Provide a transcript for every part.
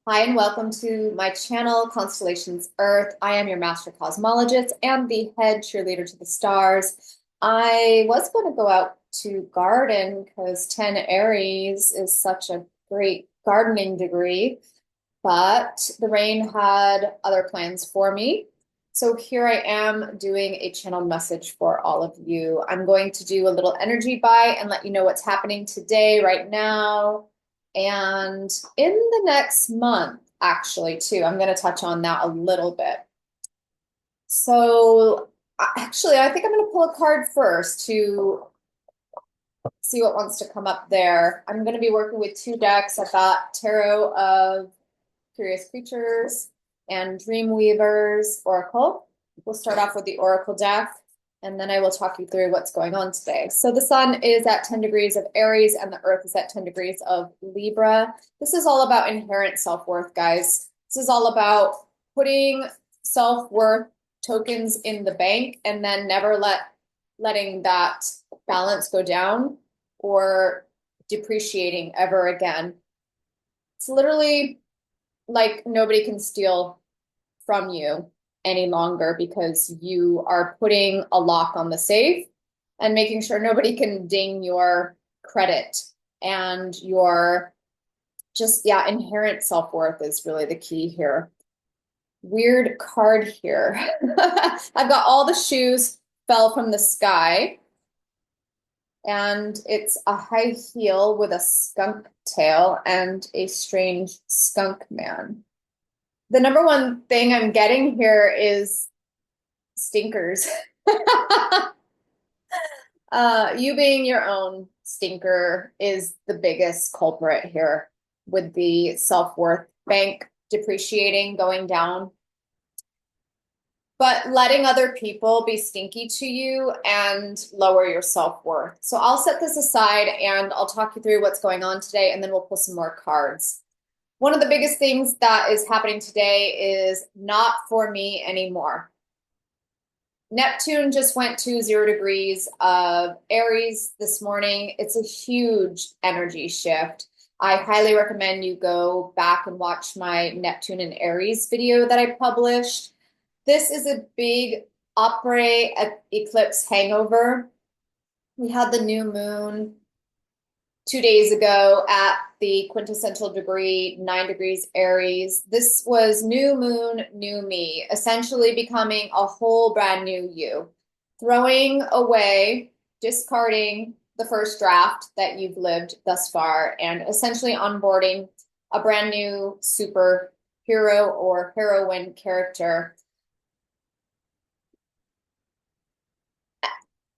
Hi, and welcome to my channel, Constellations Earth. I am your master cosmologist and the head cheerleader to the stars. I was going to go out to garden because 10 Aries is such a great gardening degree, but the rain had other plans for me. So here I am doing a channel message for all of you. I'm going to do a little energy buy and let you know what's happening today, right now, and in the next month, actually, too. I'm going to touch on that a little bit. So actually, I think I'm going to pull a card first to see what wants to come up there. I'm going to be working with two decks. I've got Tarot of Curious Creatures and Dreamweaver's Oracle. We'll start off with the Oracle deck, and then I will talk you through what's going on today. So the sun is at 10 degrees of Aries and the earth is at 10 degrees of Libra. This is all about inherent self-worth, guys. This is all about putting self-worth tokens in the bank and then never letting that balance go down or depreciating ever again. It's literally like nobody can steal from you any longer because you are putting a lock on the safe and making sure nobody can ding your credit and your inherent self-worth is really the key here. Weird card here. I've got all the shoes fell from the sky, and it's a high heel with a skunk tail and a strange skunk man. The number one thing I'm getting here is stinkers. You being your own stinker is the biggest culprit here, with the self-worth bank depreciating, going down. But letting other people be stinky to you and lower your self-worth. So I'll set this aside and I'll talk you through what's going on today, and then we'll pull some more cards. One of the biggest things that is happening today is not for me anymore. Neptune just went to 0 degrees of Aries this morning. It's a huge energy shift. I highly recommend you go back and watch my Neptune and Aries video that I published. This is a big après eclipse hangover. We had the new moon 2 days ago at the quintessential degree, 9 degrees Aries. This was new moon, new me, essentially becoming a whole brand new you, throwing away, discarding the first draft that you've lived thus far, and essentially onboarding a brand new superhero or heroine character.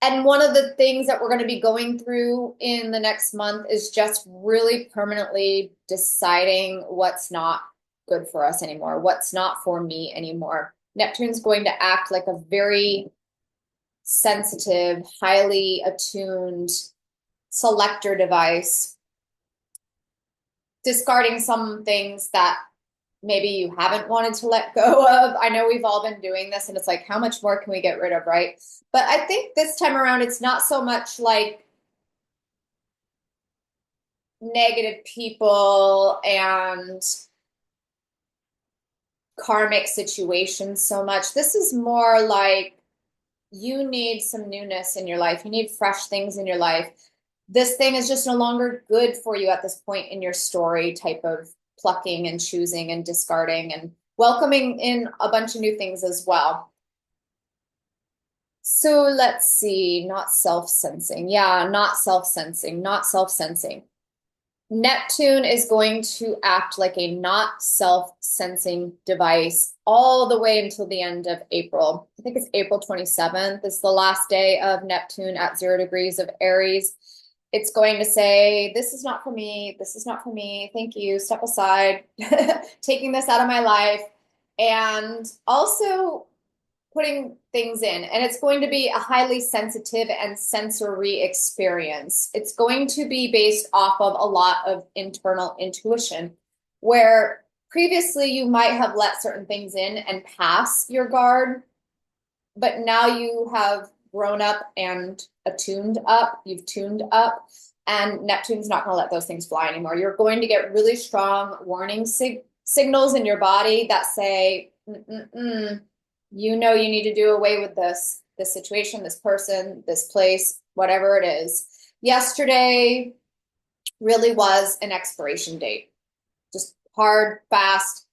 And one of the things that we're going to be going through in the next month is just really permanently deciding what's not good for us anymore, what's not for me anymore. Neptune's going to act like a very sensitive, highly attuned selector device, discarding some things that maybe you haven't wanted to let go of. I know we've all been doing this, and it's like, how much more can we get rid of, right? But I think this time around, it's not so much like negative people and karmic situations so much. This is more like you need some newness in your life. You need fresh things in your life. This thing is just no longer good for you at this point in your story, type of plucking and choosing and discarding and welcoming in a bunch of new things as well. So let's see, not self-sensing. Yeah, not self-sensing, not self-sensing. Neptune is going to act like a not self-sensing device all the way until the end of April. I think it's April 27th. It's the last day of Neptune at 0 degrees of Aries. It's going to say, this is not for me. This is not for me. Thank you. Step aside, taking this out of my life, and also putting things in. And it's going to be a highly sensitive and sensory experience. It's going to be based off of a lot of internal intuition, where previously you might have let certain things in and pass your guard, but now you have grown up and attuned up, you've tuned up, and Neptune's not going to let those things fly anymore. You're going to get really strong warning signals in your body that say, you know, you need to do away with this situation, this person, this place, whatever it is. Yesterday really was an expiration date. Just hard, fast.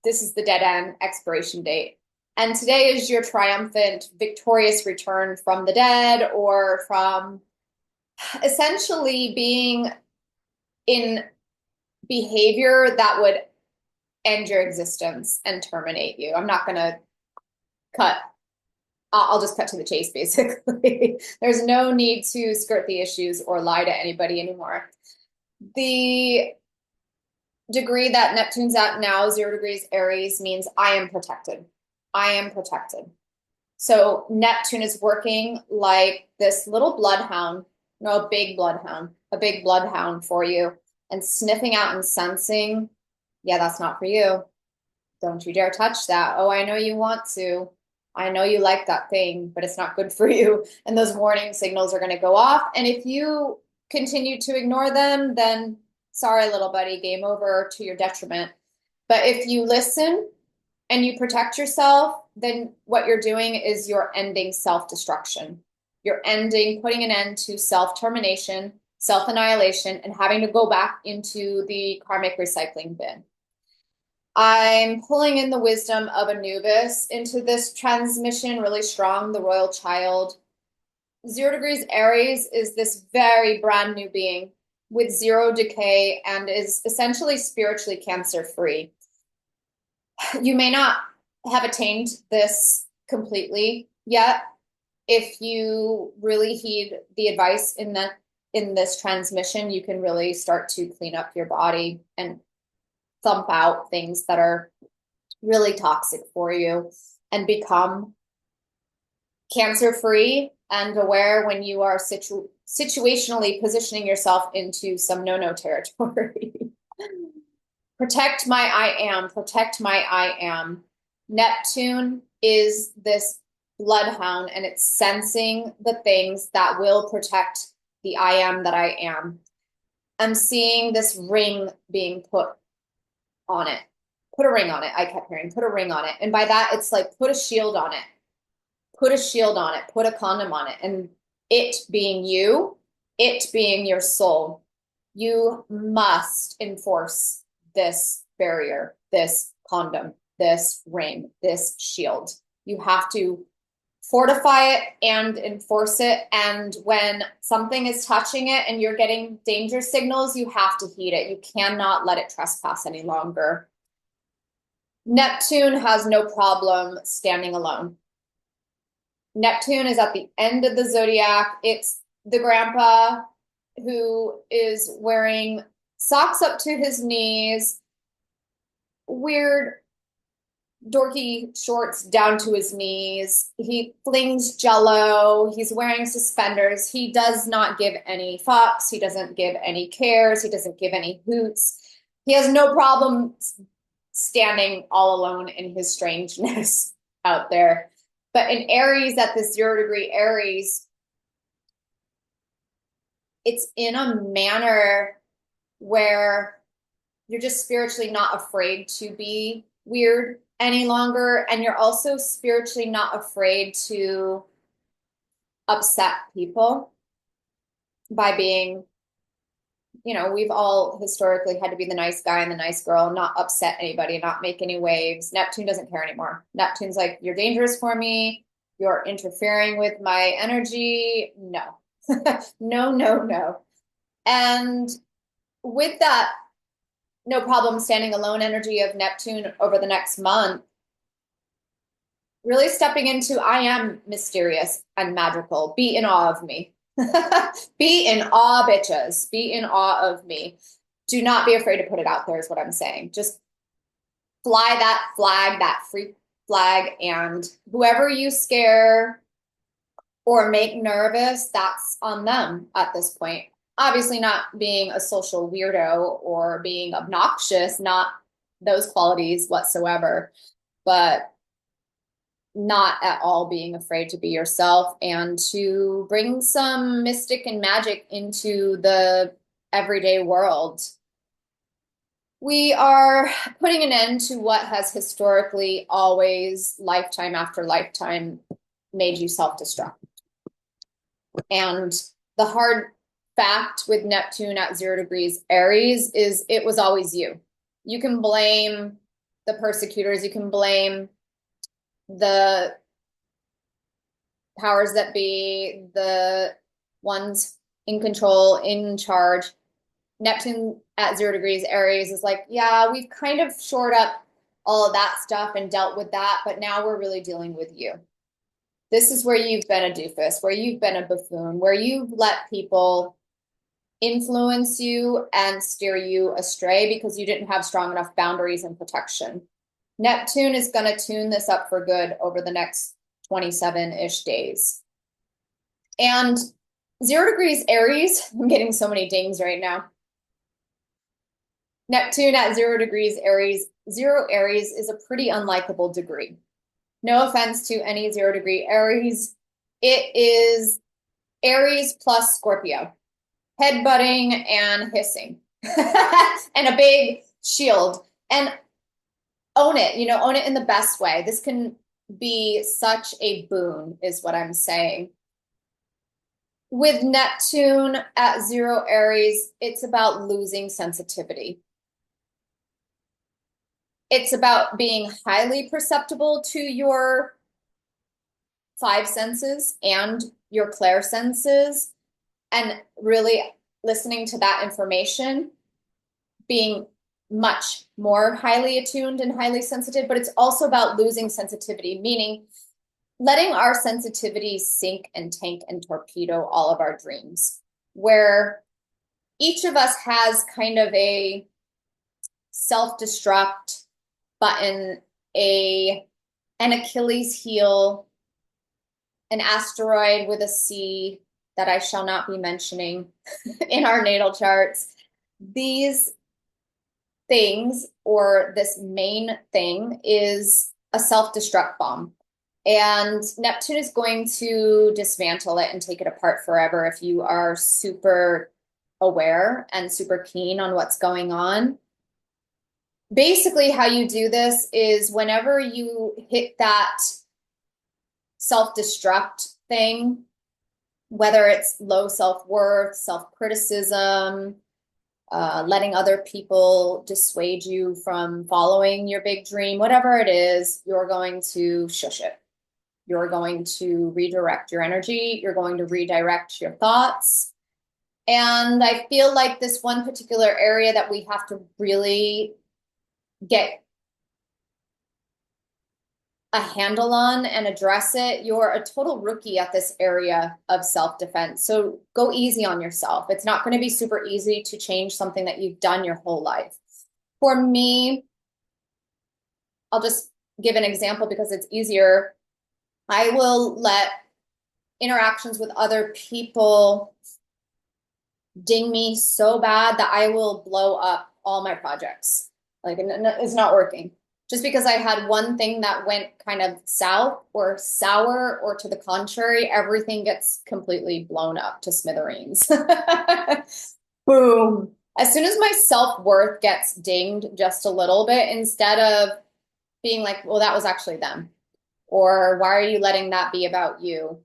This is the dead end expiration date. And today is your triumphant, victorious return from the dead, or from essentially being in behavior that would end your existence and terminate you. I'm not going to cut. I'll just cut to the chase, basically. There's no need to skirt the issues or lie to anybody anymore. The degree that Neptune's at now, 0 degrees Aries, means I am protected. I am protected. So Neptune is working like this little bloodhound, no, a big bloodhound for you, and sniffing out and sensing, yeah, that's not for you. Don't you dare touch that. Oh, I know you want to. I know you like that thing, but it's not good for you. And those warning signals are going to go off. And if you continue to ignore them, then sorry, little buddy, game over, to your detriment. But if you listen and you protect yourself, then what you're doing is you're ending self-destruction. You're putting an end to self-termination, self-annihilation, and having to go back into the karmic recycling bin. I'm pulling in the wisdom of Anubis into this transmission really strong, the royal child. 0 degrees Aries is this very brand new being with 0 decay and is essentially spiritually cancer-free. You may not have attained this completely yet. If you really heed the advice in this transmission, you can really start to clean up your body and thump out things that are really toxic for you and become cancer-free and aware when you are situationally positioning yourself into some no-no territory. Protect my I am, protect my I am. Neptune is this bloodhound, and it's sensing the things that will protect the I am that I am. I'm seeing this ring being put on it. Put a ring on it. I kept hearing, put a ring on it. And by that, it's like, put a shield on it. Put a shield on it. Put a condom on it. And it being you, it being your soul, you must enforce this barrier, this condom, this ring, this shield. You have to fortify it and enforce it. And when something is touching it and you're getting danger signals, you have to heed it. You cannot let it trespass any longer. Neptune has no problem standing alone. Neptune is at the end of the zodiac. It's the grandpa who is wearing socks up to his knees, weird dorky shorts down to his knees. He flings jello. He's wearing suspenders. He does not give any fucks. He doesn't give any cares. He doesn't give any hoots. He has no problem standing all alone in his strangeness out there. But in Aries, at this 0 degree Aries, it's in a manner where you're just spiritually not afraid to be weird any longer. And you're also spiritually not afraid to upset people by being, you know, we've all historically had to be the nice guy and the nice girl, not upset anybody, not make any waves. Neptune doesn't care anymore. Neptune's like, you're dangerous for me. You're interfering with my energy. No, no, no, no. And with that, no problem standing alone energy of Neptune over the next month, really stepping into I am mysterious and magical. Be in awe of me. Be in awe, bitches. Be in awe of me. Do not be afraid to put it out there is what I'm saying. Just fly that flag, that free flag, and whoever you scare or make nervous, that's on them at this point. Obviously not being a social weirdo or being obnoxious, not those qualities whatsoever, but not at all being afraid to be yourself and to bring some mystic and magic into the everyday world. We are putting an end to what has historically always, lifetime after lifetime, made you self-destruct. And the hard fact with Neptune at 0 degrees Aries is it was always you. You can blame the persecutors, you can blame the powers that be, the ones in control, in charge. Neptune at 0 degrees Aries is like, yeah, we've kind of shored up all of that stuff and dealt with that, but now we're really dealing with you. This is where you've been a doofus, where you've been a buffoon, where you've let people influence you and steer you astray because you didn't have strong enough boundaries and protection. Neptune is going to tune this up for good over the next 27-ish days. And 0 degrees Aries, I'm getting so many dings right now. Neptune at 0 degrees Aries, 0 Aries is a pretty unlikable degree. No offense to any 0 degree Aries. It is Aries plus Scorpio, headbutting and hissing, and a big shield. And own it, own it in the best way. This can be such a boon, is what I'm saying. With Neptune at 0 Aries, it's about losing sensitivity. It's about being highly perceptible to your 5 senses and your clair senses, and really listening to that information, being much more highly attuned and highly sensitive. But it's also about losing sensitivity, meaning letting our sensitivity sink and tank and torpedo all of our dreams, where each of us has kind of a self-destruct button, an Achilles heel, an asteroid with a C that I shall not be mentioning in our natal charts. These things, or this main thing, is a self-destruct bomb. And Neptune is going to dismantle it and take it apart forever if you are super aware and super keen on what's going on. Basically, how you do this is whenever you hit that self-destruct thing, whether it's low self-worth, self-criticism, letting other people dissuade you from following your big dream, whatever it is, you're going to shush it. You're going to redirect your energy. You're going to redirect your thoughts. And I feel like this one particular area that we have to really get a handle on and address it. You're a total rookie at this area of self-defense. So go easy on yourself. It's not going to be super easy to change something that you've done your whole life. For me, I'll just give an example because it's easier. I will let interactions with other people ding me so bad that I will blow up all my projects. Like, it's not working. Just because I had one thing that went kind of south or sour or to the contrary, everything gets completely blown up to smithereens. Boom. As soon as my self-worth gets dinged just a little bit, instead of being like, well, that was actually them, or why are you letting that be about you?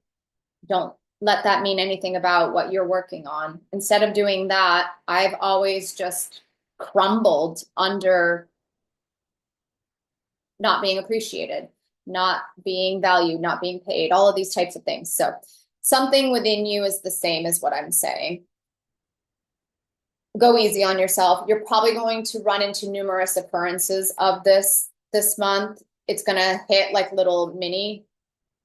Don't let that mean anything about what you're working on. Instead of doing that, I've always just crumbled under not being appreciated, not being valued, not being paid, all of these types of things. So something within you is the same as what I'm saying. Go easy on yourself. You're probably going to run into numerous occurrences of this month. It's going to hit like little mini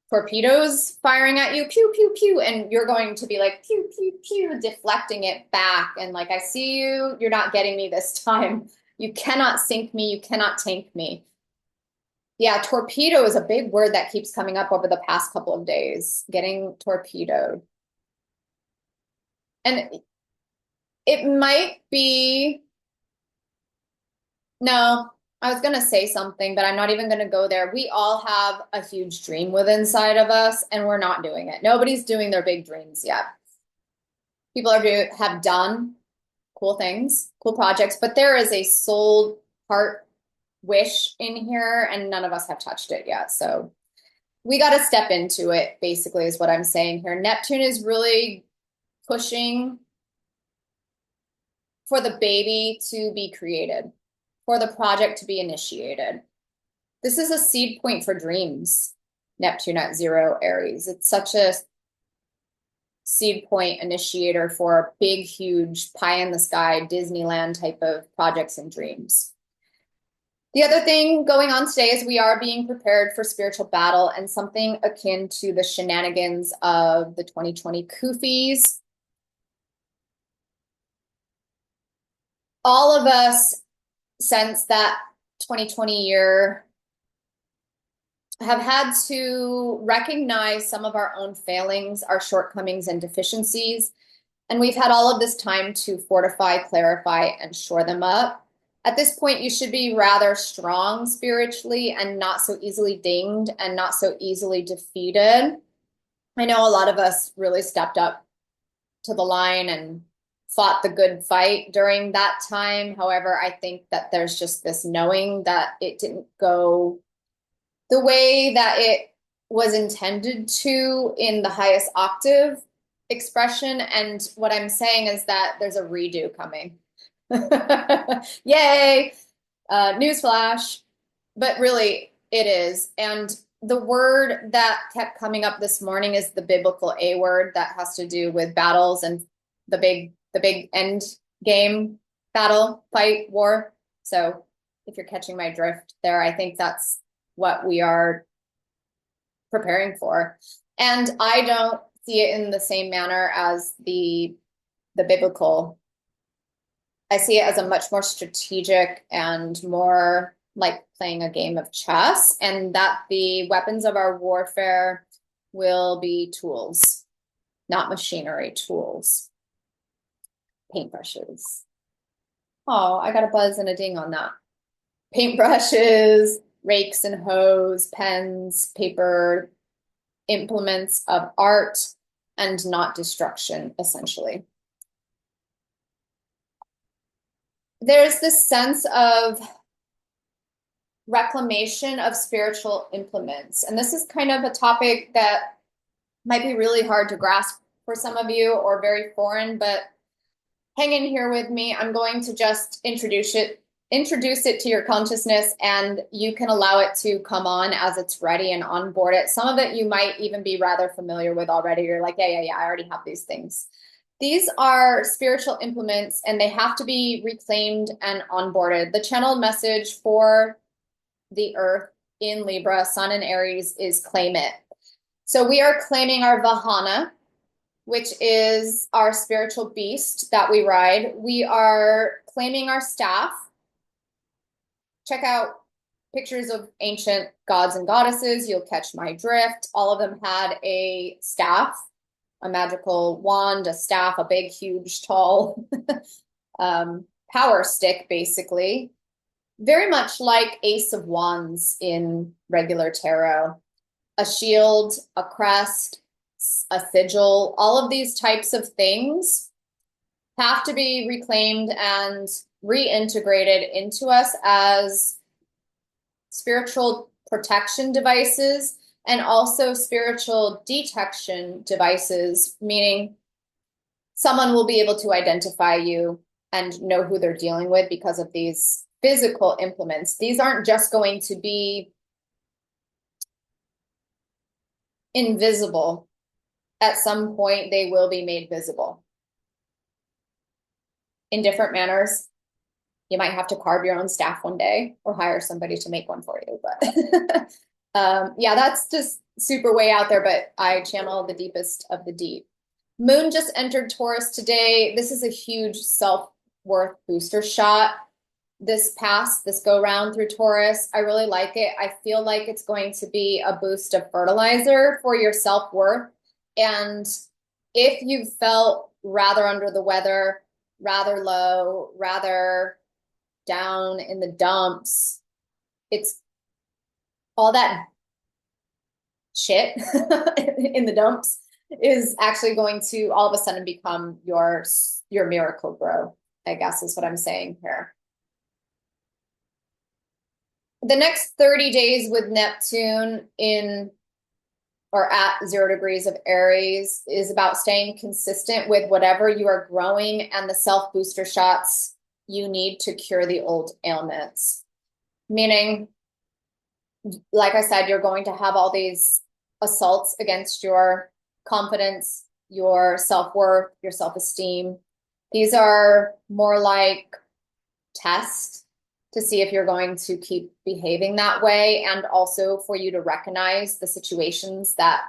torpedoes firing at you, pew, pew, pew, and you're going to be like, pew, pew, pew, deflecting it back. And like, I see you, you're not getting me this time. You cannot sink me, you cannot tank me. Yeah, torpedo is a big word that keeps coming up over the past couple of days, getting torpedoed. And it might be, no, I was going to say something, but I'm not even going to go there. We all have a huge dream within inside of us, and we're not doing it. Nobody's doing their big dreams yet. People have done cool things, cool projects, but there is a soul heart wish in here and none of us have touched it yet. So we got to step into it, basically, is what I'm saying here. Neptune is really pushing for the baby to be created, for the project to be initiated. This is a seed point for dreams, Neptune at 0 Aries. It's such a seed point initiator for big, huge, pie in the sky, Disneyland type of projects and dreams. The other thing going on today is we are being prepared for spiritual battle and something akin to the shenanigans of the 2020 koofies. All of us, since that 2020 year, have had to recognize some of our own failings, our shortcomings and deficiencies. And we've had all of this time to fortify, clarify, and shore them up. At this point, you should be rather strong spiritually and not so easily dinged and not so easily defeated. I know a lot of us really stepped up to the line and fought the good fight during that time. However, I think that there's just this knowing that it didn't go the way that it was intended to in the highest octave expression. And what I'm saying is that there's a redo coming. Yay! Newsflash. But really, it is. And the word that kept coming up this morning is the biblical A word that has to do with battles and the big end game battle, fight, war. So if you're catching my drift there, I think that's what we are preparing for. And I don't see it in the same manner as the biblical. I see it as a much more strategic and more like playing a game of chess, and that the weapons of our warfare will be tools, not machinery, tools. Paintbrushes. Oh, I got a buzz and a ding on that. Paintbrushes, rakes and hoes, pens, paper, implements of art, and not destruction, essentially. There's this sense of reclamation of spiritual implements. And this is kind of a topic that might be really hard to grasp for some of you or very foreign, but hang in here with me. I'm going to just introduce it to your consciousness, and you can allow it to come on as it's ready and onboard it. Some of it you might even be rather familiar with already. You're like, yeah, I already have these things. These are spiritual implements, and they have to be reclaimed and onboarded. The channel message for the Earth in Libra, Sun in Aries, is claim it. So we are claiming our Vahana, which is our spiritual beast that we ride. We are claiming our staff. Check out pictures of ancient gods and goddesses. You'll catch my drift. All of them had a staff, a magical wand, a staff, a big, huge, tall power stick, basically. Very much like Ace of Wands in regular tarot. A shield, a crest, a sigil, all of these types of things have to be reclaimed and reintegrated into us as spiritual protection devices and also spiritual detection devices, meaning someone will be able to identify you and know who they're dealing with because of these physical implements. These aren't just going to be invisible. At some point, they will be made visible in different manners. You might have to carve your own staff one day or hire somebody to make one for you. But yeah, that's just super way out there, but I channel the deepest of the deep. Moon just entered Taurus today. This is a huge self-worth booster shot. This go round through Taurus, I really like it. I feel like it's going to be a boost of fertilizer for your self-worth. And if you felt rather under the weather, rather low, rather down in the dumps, it's all that shit in the dumps is actually going to all of a sudden become your miracle grow. I guess is what I'm saying here. The next 30 days with Neptune in or at 0 degrees of Aries is about staying consistent with whatever you are growing and the self-booster shots you need to cure the old ailments. Meaning, like I said, you're going to have all these assaults against your confidence, your self-worth, your self-esteem. These are more like tests to see if you're going to keep behaving that way, and also for you to recognize the situations that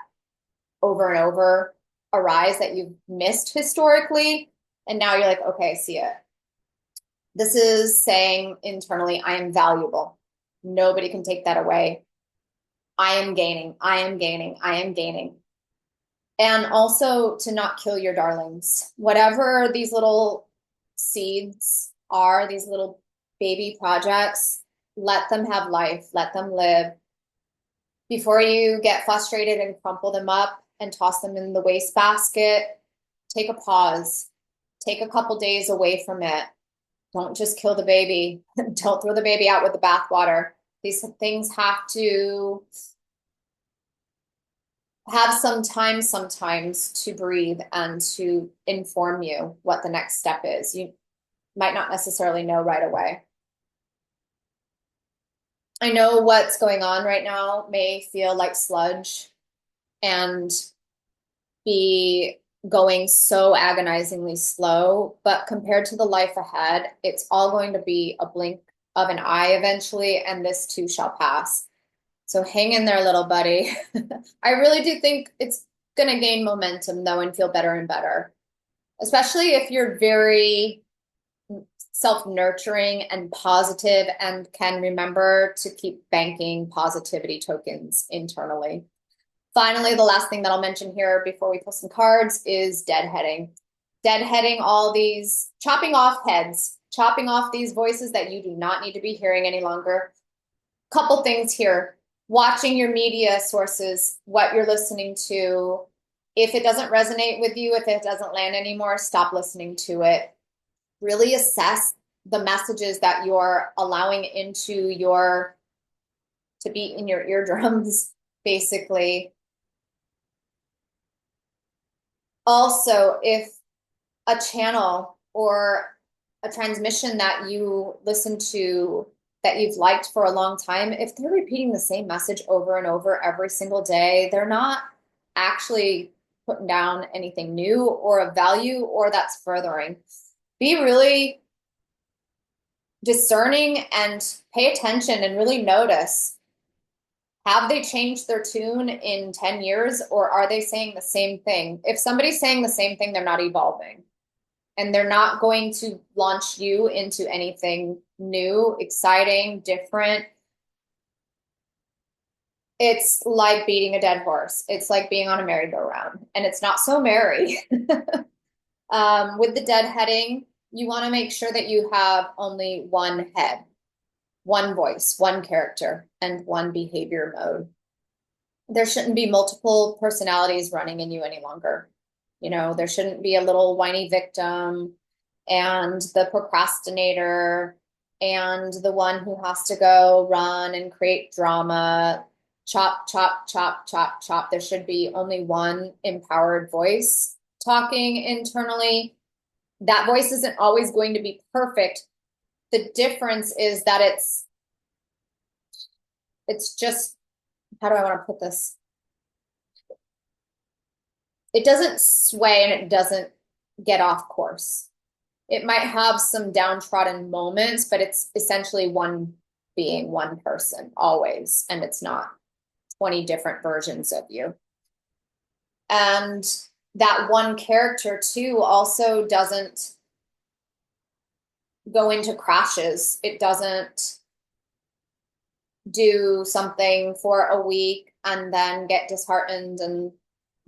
over and over arise that you've missed historically. And now you're like, okay, I see it. This is saying internally, I am valuable. Nobody can take that away. I am gaining, I am gaining, I am gaining. And also to not kill your darlings. Whatever these little seeds are, these little baby projects, let them have life, let them live. Before you get frustrated and crumple them up and toss them in the wastebasket, take a pause. Take a couple days away from it. Don't just kill the baby. Don't throw the baby out with the bathwater. These things have to have some time sometimes to breathe and to inform you what the next step is. You might not necessarily know right away. I know what's going on right now may feel like sludge and be going so agonizingly slow, but compared to the life ahead, it's all going to be a blink of an eye eventually, and this too shall pass. So hang in there, little buddy. I really do think it's going to gain momentum though and feel better and better, especially if you're very self-nurturing and positive and can remember to keep banking positivity tokens internally. Finally, the last thing that I'll mention here before we pull some cards is deadheading. Deadheading all these, chopping off heads, chopping off these voices that you do not need to be hearing any longer. Couple things here. Watching your media sources, what you're listening to. If it doesn't resonate with you, if it doesn't land anymore, stop listening to it. Really assess the messages that you're allowing into your, to be in your eardrums, basically. Also, if a channel or a transmission that you listen to that you've liked for a long time, if they're repeating the same message over and over every single day, they're not actually putting down anything new or of value or that's furthering. Be really discerning and pay attention and really notice. Have they changed their tune in 10 years or are they saying the same thing? If somebody's saying the same thing, they're not evolving. And they're not going to launch you into anything new, exciting, different. It's like beating a dead horse. It's like being on a merry-go-round, and it's not so merry. With the deadheading, you want to make sure that you have only one head, one voice, one character, and one behavior mode. There shouldn't be multiple personalities running in you any longer. You know, there shouldn't be a little whiny victim and the procrastinator and the one who has to go run and create drama. Chop, chop, chop, chop, chop. There should be only one empowered voice talking internally. That voice isn't always going to be perfect. The difference is that it's just, how do I want to put this? It doesn't sway and it doesn't get off course. It might have some downtrodden moments, but it's essentially one being, one person always, and it's not 20 different versions of you. And that one character too also doesn't go into crashes. It doesn't do something for a week and then get disheartened and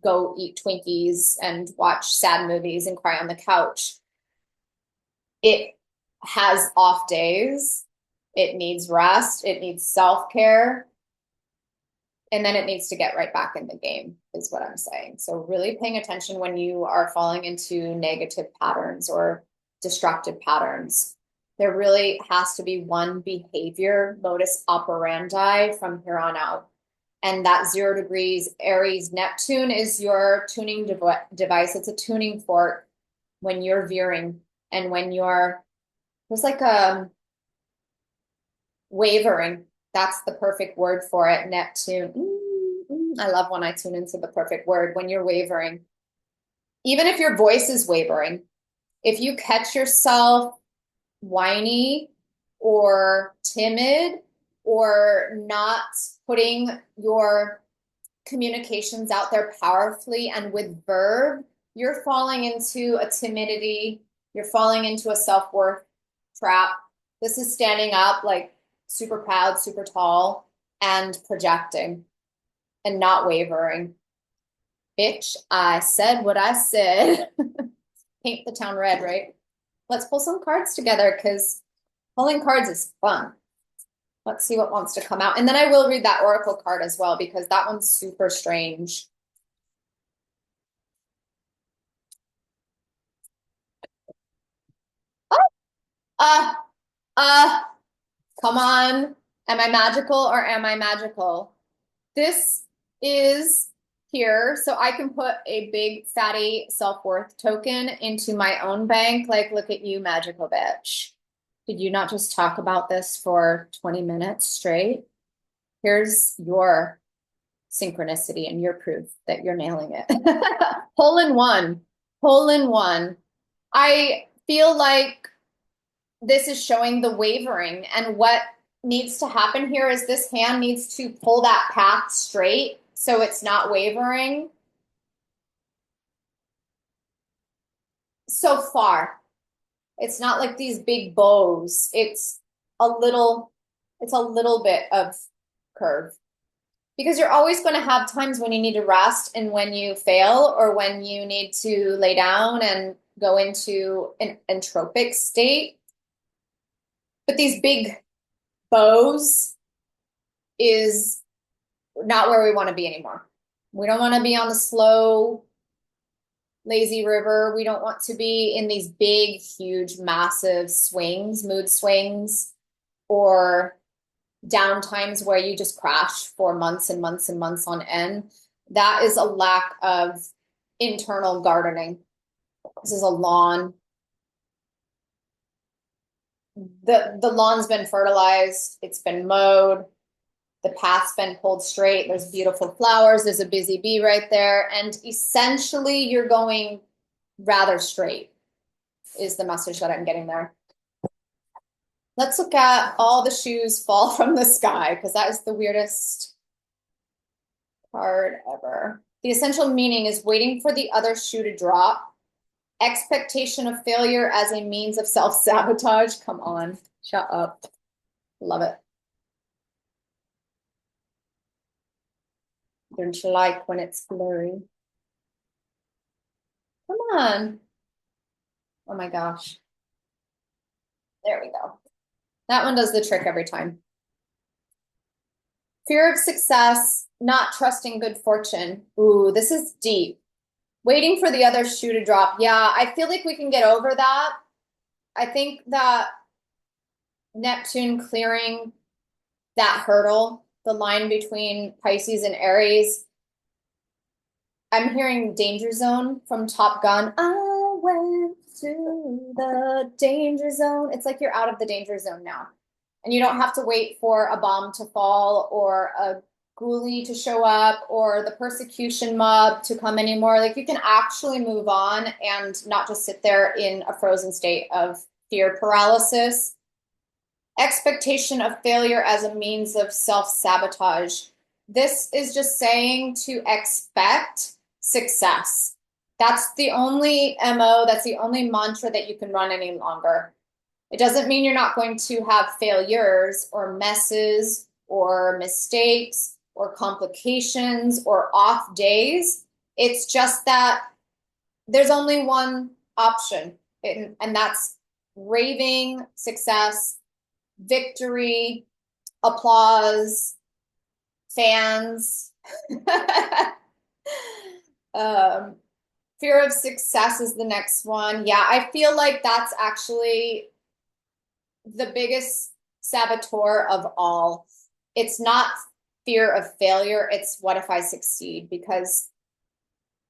go eat Twinkies and watch sad movies and cry on the couch. It has off days. It needs rest. It needs self-care. And then it needs to get right back in the game, is what I'm saying. So really paying attention when you are falling into negative patterns or destructive patterns. There really has to be one behavior, modus operandi from here on out. And that 0 degrees Aries Neptune is your tuning device. It's a tuning fork when you're veering and when you're, there's like a wavering. That's the perfect word for it, Neptune. I love when I tune into the perfect word, when you're wavering. Even if your voice is wavering, if you catch yourself whiny or timid or not putting your communications out there powerfully and with verve, you're falling into a timidity, you're falling into a self-worth trap. This is standing up like super proud, super tall, and projecting and not wavering. Bitch, I said what I said. Paint the town red, right? Let's pull some cards together because pulling cards is fun. Let's see what wants to come out. And then I will read that oracle card as well because that one's super strange. Oh, come on. Am I magical or am I magical? This is here, so I can put a big fatty self-worth token into my own bank. Like, look at you, magical bitch. Did you not just talk about this for 20 minutes straight? Here's your synchronicity and your proof that you're nailing it. Hole in one. Hole in one. I feel like this is showing the wavering, and what needs to happen here is this hand needs to pull that path straight so it's not wavering. So far, it's not like these big bows. It's a little bit of curve. Because you're always going to have times when you need to rest and when you fail or when you need to lay down and go into an entropic state. But these big bows is not where we want to be anymore. We don't want to be on the slow, lazy river. We don't want to be in these big, huge, massive swings, mood swings, or down times where you just crash for months and months and months on end. That is a lack of internal gardening. This is a lawn. The lawn's been fertilized, it's been mowed, the path's been pulled straight, there's beautiful flowers, there's a busy bee right there, and essentially you're going rather straight is the message that I'm getting there. Let's look at all the shoes fall from the sky, because that is the weirdest card ever. The essential meaning is waiting for the other shoe to drop. Expectation of failure as a means of self-sabotage. Come on, shut up. Love it. Don't you like when it's blurry? Come on. Oh my gosh. There we go. That one does the trick every time. Fear of success, not trusting good fortune. Ooh, this is deep. Waiting for the other shoe to drop. Yeah, I feel like we can get over that. I think that Neptune clearing that hurdle, the line between Pisces and Aries. I'm hearing danger zone from Top Gun. I went to the danger zone. It's like you're out of the danger zone now. And you don't have to wait for a bomb to fall or a ghoulie to show up or the persecution mob to come anymore. Like you can actually move on and not just sit there in a frozen state of fear paralysis. Expectation of failure as a means of self-sabotage. This is just saying to expect success. That's the only MO, that's the only mantra that you can run any longer. It doesn't mean you're not going to have failures or messes or mistakes or complications or off days. It's just that there's only one option, and that's raving success, victory, applause, fans. Fear of success is the next one. Yeah, I feel like that's actually the biggest saboteur of all. It's not fear of failure, it's what if I succeed? Because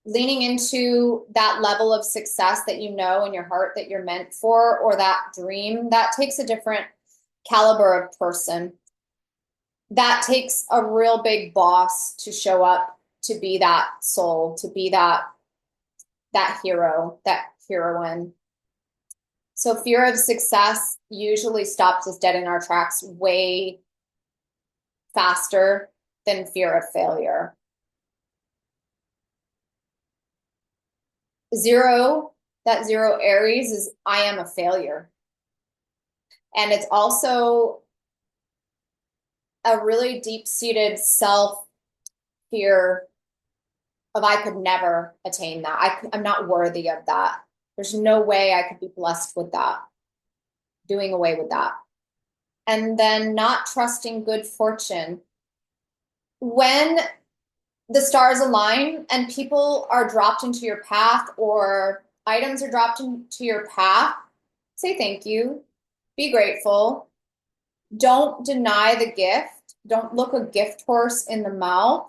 leaning into that level of success that you know in your heart that you're meant for, or that dream, that takes a different caliber of person. That takes a real big boss to show up, to be that soul, to be that hero, that heroine. So fear of success usually stops us dead in our tracks way faster than fear of failure. That zero Aries is I am a failure. And it's also a really deep-seated self fear of I could never attain that. I'm not worthy of that. There's no way I could be blessed with that. Doing away with that. And then not trusting good fortune. When the stars align and people are dropped into your path or items are dropped into your path, say thank you. Be grateful. Don't deny the gift. Don't look a gift horse in the mouth.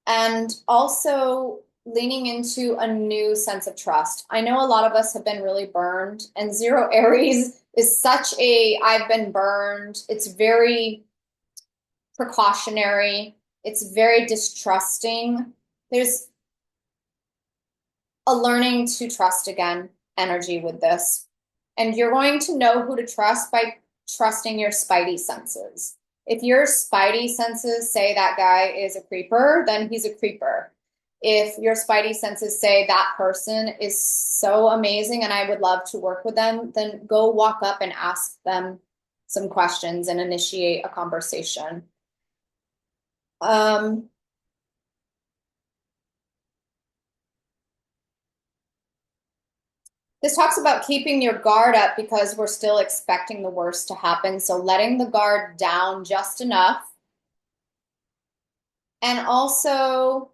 And also leaning into a new sense of trust. I know a lot of us have been really burned, and zero Aries is such a I've been burned. It's very precautionary. It's very distrusting. There's a learning to trust again energy with this. And you're going to know who to trust by trusting your spidey senses. If your spidey senses say that guy is a creeper, then he's a creeper. If your spidey senses say that person is so amazing and I would love to work with them, then go walk up and ask them some questions and initiate a conversation. This talks about keeping your guard up because we're still expecting the worst to happen. So letting the guard down just enough. And also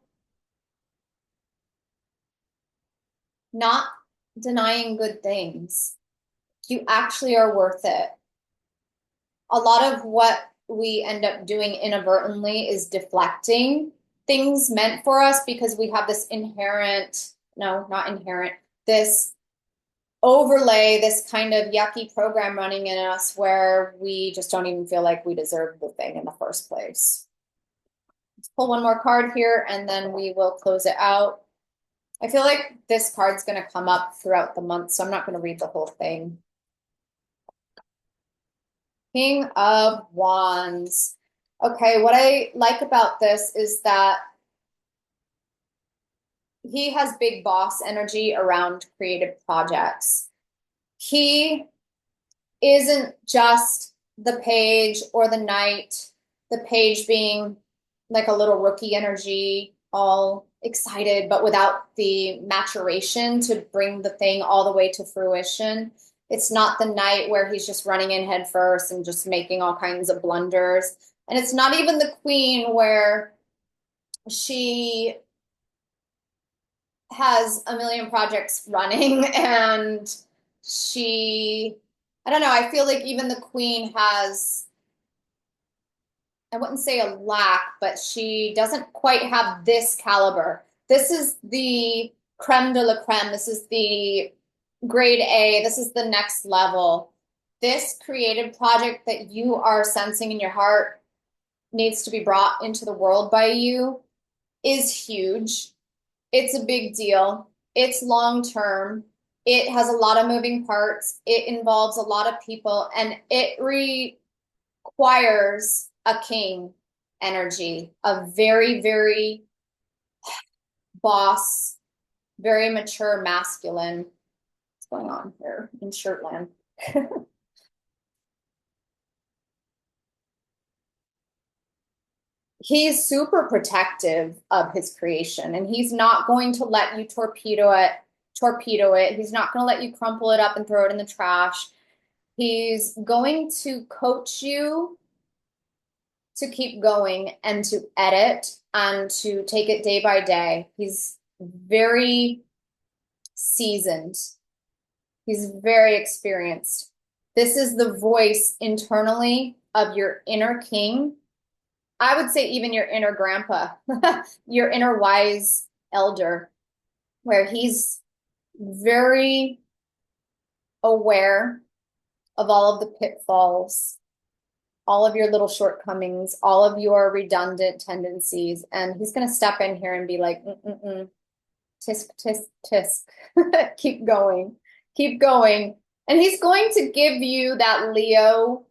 not denying good things. You actually are worth it. A lot of what we end up doing inadvertently is deflecting things meant for us because we have this this overlay, this kind of yucky program running in us where we just don't even feel like we deserve the thing in the first place. Let's pull one more card here and then we will close it out. I feel like this card's going to come up throughout the month, so I'm not going to read the whole thing. King of Wands. Okay, what I like about this is that he has big boss energy around creative projects. He isn't just the page or the knight, the page being like a little rookie energy, all excited, but without the maturation to bring the thing all the way to fruition. It's not the knight where he's just running in head first and just making all kinds of blunders. And it's not even the queen where she has a million projects running and I don't know, I feel like even the queen has, I wouldn't say a lack, but she doesn't quite have this caliber. This is the creme de la creme. This is the grade A. This is the next level. This creative project that you are sensing in your heart needs to be brought into the world by you is huge. It's a big deal. It's long term. It has a lot of moving parts. It involves a lot of people, and it requires a king energy, a very, very boss, very mature masculine. What's going on here in Shirtland? He's super protective of his creation, and he's not going to let you torpedo it. He's not going to let you crumple it up and throw it in the trash. He's going to coach you to keep going and to edit and to take it day by day. He's very seasoned. He's very experienced. This is the voice internally of your inner king. I would say even your inner grandpa, your inner wise elder, where he's very aware of all of the pitfalls, all of your little shortcomings, all of your redundant tendencies. And he's going to step in here and be like, tisk, tisk, tisk. Keep going, keep going. And he's going to give you that Leo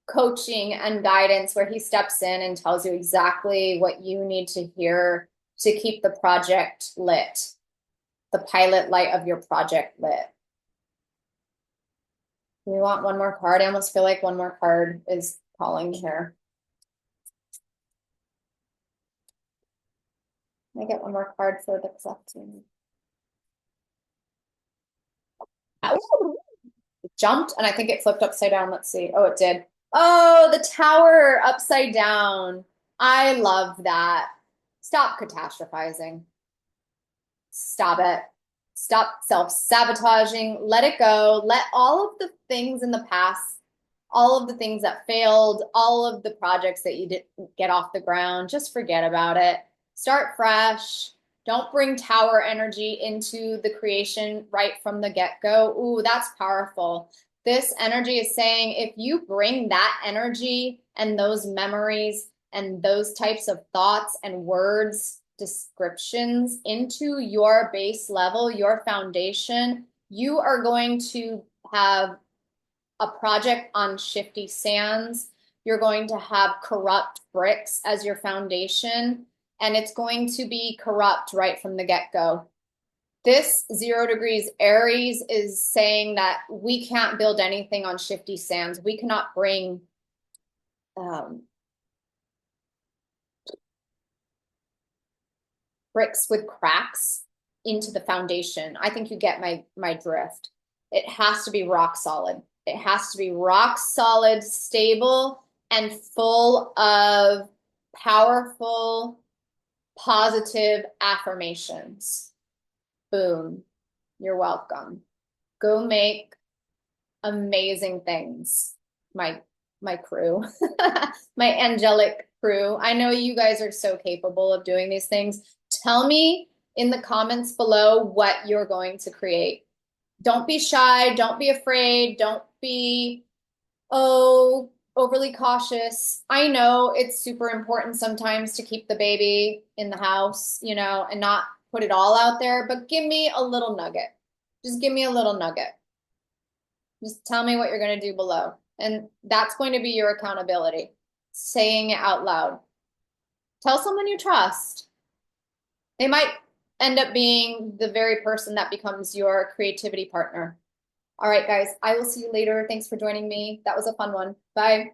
coaching and guidance where he steps in and tells you exactly what you need to hear to keep the project lit, the pilot light of your project lit. We want one more card. I almost feel like one more card is calling here. Can I get one more card for the collecting? It jumped and I think it flipped upside down. Let's see. Oh, it did. Oh, the tower upside down. I love that. Stop catastrophizing. Stop it. Stop self-sabotaging. Let it go. Let all of the things in the past, all of the things that failed, all of the projects that you didn't get off the ground, just forget about it. Start fresh. Don't bring tower energy into the creation right from the get-go. Ooh, that's powerful. This energy is saying if you bring that energy and those memories and those types of thoughts and words, descriptions into your base level, your foundation, you are going to have a project on shifty sands. You're going to have corrupt bricks as your foundation, and it's going to be corrupt right from the get-go. This 0 degrees Aries is saying that we can't build anything on shifty sands. We cannot bring bricks with cracks into the foundation. I think you get my drift. It has to be rock solid. It has to be rock solid, stable, and full of powerful, positive affirmations. Boom. You're welcome. Go make amazing things, my crew, my angelic crew. I know you guys are so capable of doing these things. Tell me in the comments below what you're going to create. Don't be shy. Don't be afraid. Don't be, overly cautious. I know it's super important sometimes to keep the baby in the house, you know, and not put it all out there, but give me a little nugget. Just give me a little nugget. Just tell me what you're going to do below. And that's going to be your accountability, saying it out loud. Tell someone you trust. They might end up being the very person that becomes your creativity partner. All right, guys, I will see you later. Thanks for joining me. That was a fun one. Bye.